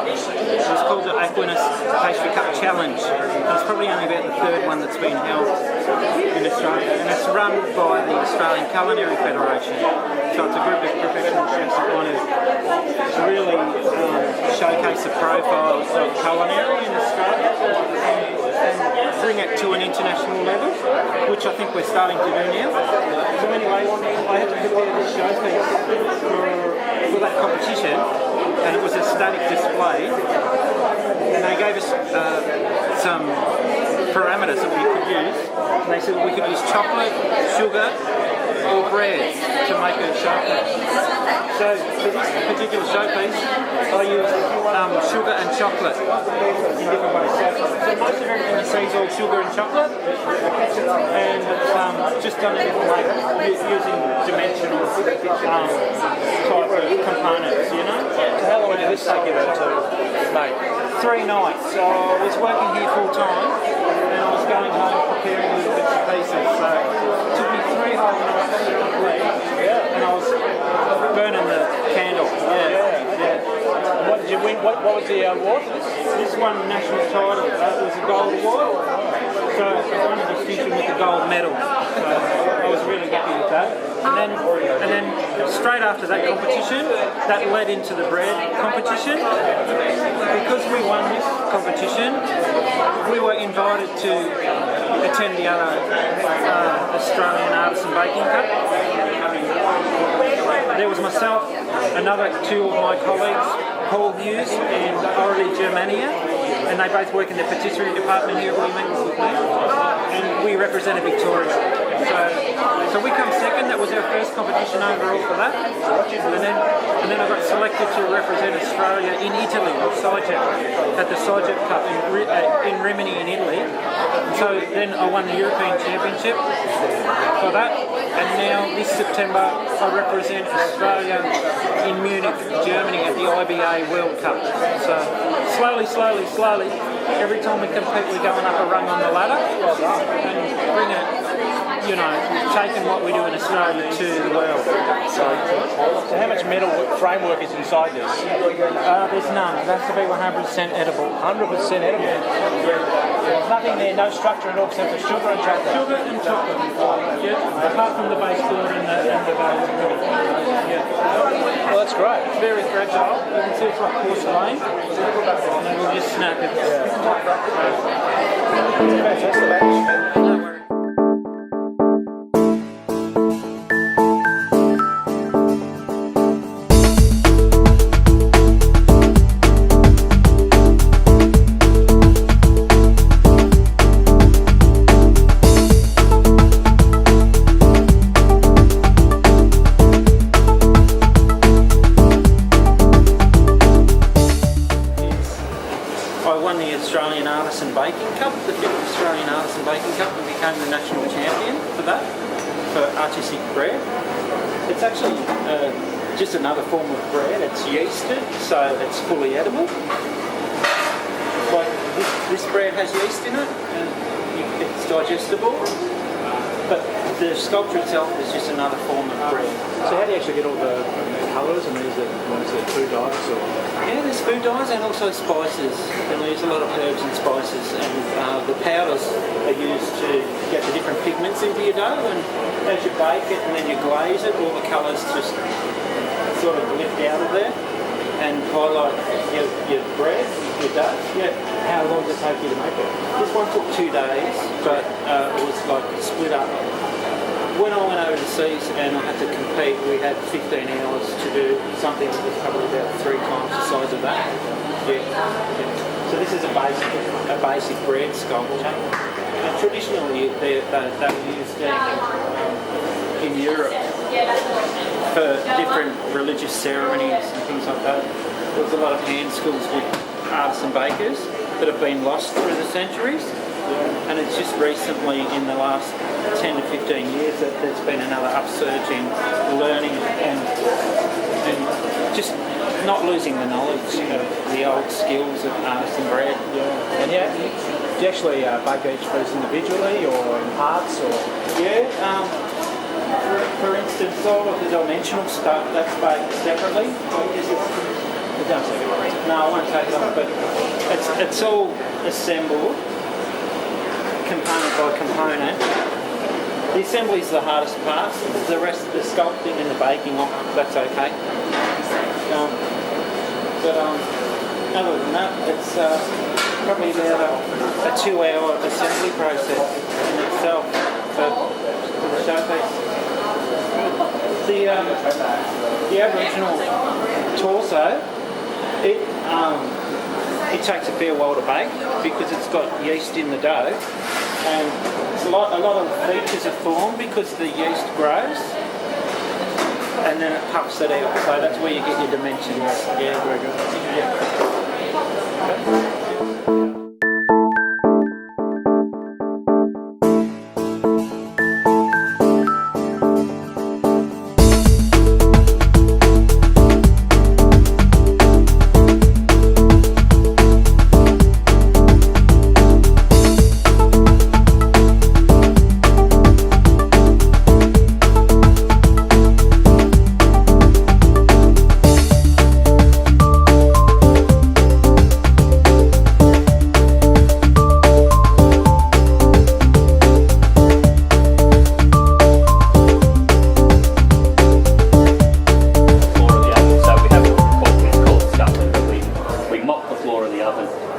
It was called the Angliss Pastry Cup Challenge. It's probably only about the third one that's been held in Australia, and it's run by the Australian Culinary Federation. So it's a group of professional chefs that want to really showcase the profile of culinary in Australia and bring it to an international level, which I think we're starting to do now. So anyway, I had to prepare this showpiece for that competition, and it was a static display, and they gave us some parameters that we could use, and they said that we could use chocolate, sugar, or bread to make a showpiece. So for this particular showpiece, I used sugar and chocolate in different ways. So most of everything you see is all sugar and chocolate, and it's just done in different ways using dimensional type of components, you know. So how long did this take you to make? 3 nights. So I was working here full time, and I was going home preparing little bits and pieces. So it took me 3 whole nights to complete, and I was burning the candle. Yeah. What did you win? What was the award? This won national title. It was a gold award. So I won a distinction with the gold medal. So I was really happy with that. And then straight after that competition, that led into the bread competition. Because we won this competition, we were invited to attend the other Australian Artisan Baking Cup. There was myself, another 2 of my colleagues, Paul Hughes and Aurelie Germania, and they both work in the patisserie department here at Williams with me, and we represented Victoria. So we come second. That was our first competition overall for that, and then I got selected to represent Australia in Italy at the Sajep Cup in Rimini in Italy. So then I won the European Championship for that, and now this September I represent Australia in Munich, Germany at the IBA World Cup. So slowly, every time we compete we're going up a rung on the ladder and bring it, you know, taking what we do in Australia to the world. So how much metal framework is inside this? There's none. It has to be 100% edible. 100% edible? There's nothing there, no structure at all except for sugar and chocolate? Sugar and chocolate. Yeah, apart from the base builder and the base. Yeah. Well, that's great. It's very fragile. You can see it's like porcelain. And then we'll just snap it. Fantastic. No worries. Australian Artisan Baking Cup, the 5th Australian Artisan Baking Cup, and became the national champion for that, for artistic bread. It's actually just another form of bread. It's yeasted, so it's fully edible. Like this bread has yeast in it, and it's digestible, but the sculpture itself is just another form of bread. So how do you actually get all the colours? I mean, is it food dyes or...? Yeah, there's food dyes and also spices. And we use a lot of herbs and spices, and the powders are used to get the different pigments into your dough, and as you bake it and then you glaze it, all the colours just sort of lift out of there and highlight your bread, your dough. Yeah. How long does it take you to make it? This one took 2 days, but it was like split up. When I went overseas and I had to compete, we had 15 hours to do something that was probably about 3 times the size of that. Yeah. So this is a basic bread sculpture. And traditionally, they were used in Europe for different religious ceremonies and things like that. There was a lot of hand schools with artisan bakers that have been lost through the centuries. And it's just recently, in the last 10 to 15 years, that there's been another upsurge in learning and just not losing the knowledge of the old skills of artisan bread. Yeah. And yeah, do you actually bake each piece individually or in parts? Or? Yeah. For instance, all of the dimensional stuff, that's baked separately. Like this is Don't take it away. No, I won't take it off, but it's all assembled, component by component. The assembly is the hardest part. The rest of the sculpting and the baking, that's okay. Other than that, it's probably about a 2-hour assembly process in itself for the showpiece. The Aboriginal torso, it takes a fair while to bake because it's got yeast in the dough, and a lot of features are formed because the yeast grows, and then it puffs it out. So that's where you get your dimensions. Yeah, very good. Yeah.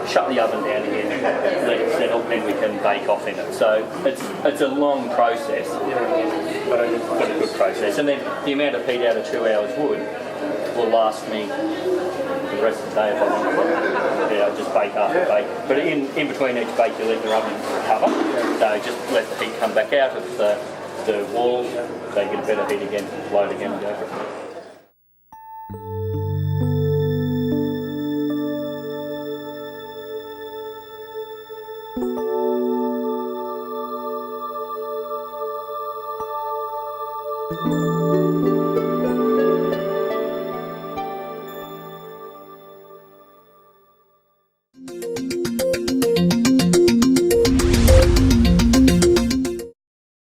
Shut the oven down again, let it settle, then we can bake off in it. So it's a long process, but a good process. And then the amount of heat out of 2 hours wood will last me the rest of the day if I want to. Yeah, I'll just bake after bake. But in between each bake, you let your oven recover. So just let the heat come back out of the walls, so you get a better heat again, load again and go for it. Thank you.